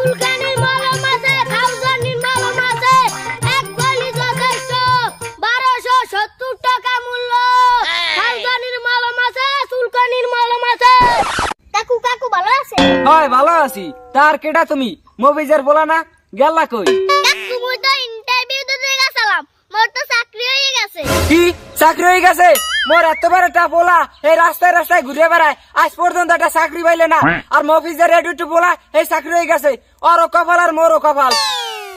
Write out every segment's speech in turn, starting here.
চুলকানির মলম আছে, খাউজানির মলম আছে, এক গলি যথেষ্ট 1270 টাকা মূল্য। খাউজানির মলম আছে, চুলকানির মলম আছে। কাকু কাকু ভালো আছে? হয় ভালো আছি। তার কেডা তুমি? মবিজের বলা না গেলা কই? কাকু মই তো ইন্টারভিউ দিতে গেছিলাম, মোর তো চাকরি হয়ে গেছে। কি চাকরি হয়ে গেছে? মোর এত বড় একটা বলা এই রাস্তায় রাস্তায় ঘুরে বেড়ায়, আজ পর্যন্ত একটা চাকরি পাইলে না। আর মফিজের রেডি বলা এই চাকরি হয়ে গেছে। ওরও কপাল আর মোরও কপাল।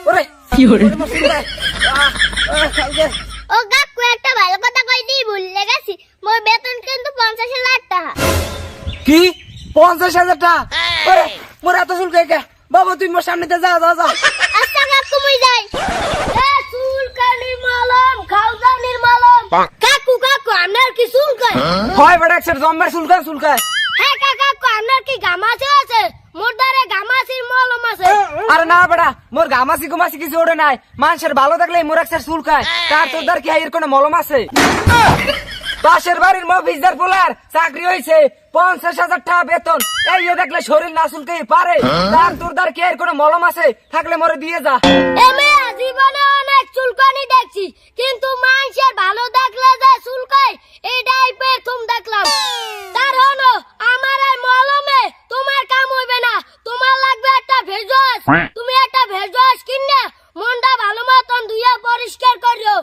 ওরে কি হরে ও কাকু একটা ভালো কথা কই দিই, ভুলে গেছি। মোর বেতন কিন্তু 50,000 টাকা। কি 50,000 টাকা? ওরে মোর এত চুল কে? বাবা তুই মোর সামনে যা যা যা। আচ্ছা কাকু মুই যাই। এ চুলকানির মলম, খাউজানির মলম। কাকু কাকু আপনার কি চুলকায়? হয় বেটা একসার জম্মের চুলকায়। হ্যাঁ কাকু আপনার কি গামাচি আছে? মোর দ্বারে গামাচির মলম আছে। আরে না বেটা মোর গামাসি গুমাসি কিছু ওরে নাই। মানুষের ভালো থাকলে মোর একসার চুলকায়। তার তোর দ্বার কি এর কোনো মলম আছে? পাশের বাড়ির মফিজদার পোলার চাকরি হয়েছে, 50,000 টাকা বেতন। এই দেখলে শরীর না চুলকে পারে। তার তোর দ্বার কি এর কোনো মলম আছে? থাকলে মোরে দিয়ে যা। এমে জীবনে অনেক চুলকানি দেখছি, কিন্তু মানুষের ভালো দেখলে যে চুলকায় এটাই প্রথম দেখলাম। তার হলো আমার এই মলমে তোমার কাম হইবে না। তোমার লাগবে একটা ভেজস। তুমি একটা ভেজস কিনে মনটা ভালো মতন ধুইয়া পরিষ্কার করিও।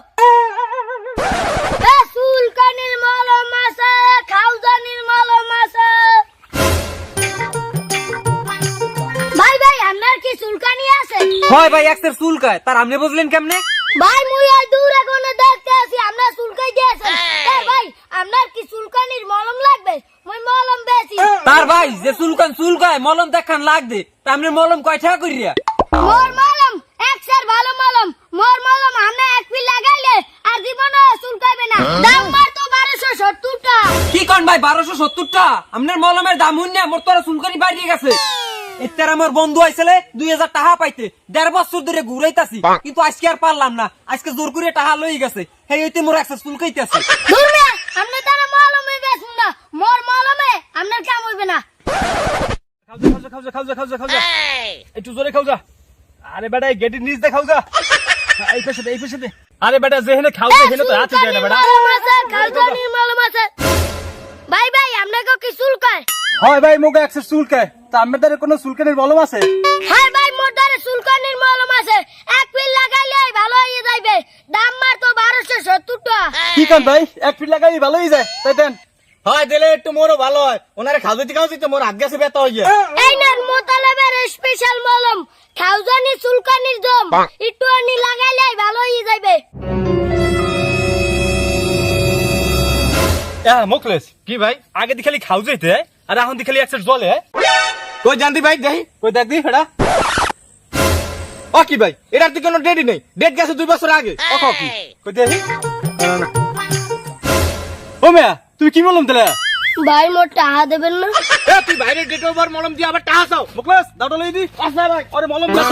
এ চুলকানির মলম আছে, খাউজানির মলম আছে। ভাই ভাই আপনার কি চুলকানি আছে? হয় ভাই একসার চুলকায়। তার আপনি বুঝলেন কেমনে? ভাই মুই ওই দূরে কোনে দেখতে আছি আপনার চুলকাই দিয়েছেন। এ ভাই আপনার কি চুলকানির মলম লাগবে? মুই মলম বেচি। তার ভাই যে চুলকায় মলম দেখান লাগবে। তা আপনি মলম কয় টাকা করিয়া? মোর মলম একশের ভালো মলম। মোর মলম আপনি এক পিল লাগাইলে আর জীবনে চুলকাইবে না। দাম মাত্র 1270 টাকা। কি কোন ভাই 1270 টাকা? আপনার মলমের দাম হইনা মোর তোরা চুলকানি বাড়িয়ে গেছে। এটার আমার বন্ধু আইছিলে 2000 টাকা পাইতে 1.5 বছর ধরে ঘুরাইতাছি, কিন্তু আজকে আর পারলাম না। আজকে জোর করে টাকা লই গেছে। হেই হইতে মোর একসার চুলকাইতেছে। দূর মিয়া আপনি তারা মলমে বেচুন না। মোর মলমে আপনার কাম হইবে না। খাওজা একটু জোরে খাওজা। আরে বেটা এই গেটের নিচ দিয়ে খাওজা। এই পেশে দে। আরে বেটা যেখানে খাওজা হেনে তো হাতে যায় না বেটা। মলম আছে, খাউজানির মলম আছে। ভাই ভাই আপনাকে কি চুলকায়? হয় ভাই মোকে একসার চুলকায়। তা আমার দ্বারা কোনো চুলকানির মলম আছে? হ্যাঁ ভাই মোর দ্বারে চুলকানির মলম আছে। এক পিল লাগাইলে ভালো হয়ে যাইবে। দাম মাত্র 1270 টাকা। কি কান ভাই এক ফিট লাগাই ভালো হয়ে যায় তাই দেন। হয় দিলে একটু মোরও ভালো হয়। ওনারে খাওয়াইতে মোর আগে গেছে ব্যথা হয়ে যায়। এই নেন মোতালেবের স্পেশাল মলম, খাউজানি চুলকানির জম। একটু আনি লাগাইলে ভালো হয়ে যাইবে। মোকলেস কি ভাই আগে দি খালি খাও যাইতে আর এখন দি খালি একসার জলে কই জানতি ভাই দেখি কই দেখ দি এটা ও কি ভাই এটার তো কোনো ডেটই নেই। ডেট গেছে 2 বছর আগে। ও কি কই দেখি ও মিয়া তুই কি বললাম তাহলে? ভাই মোর টাকা দেবেন না? এ তুই বাইরে ডেট ওভার মলম দিয়ে আবার টাকা চাও? মোকলেস দাঁড়া লই দি। আচ্ছা ভাই আরে মলম দাও।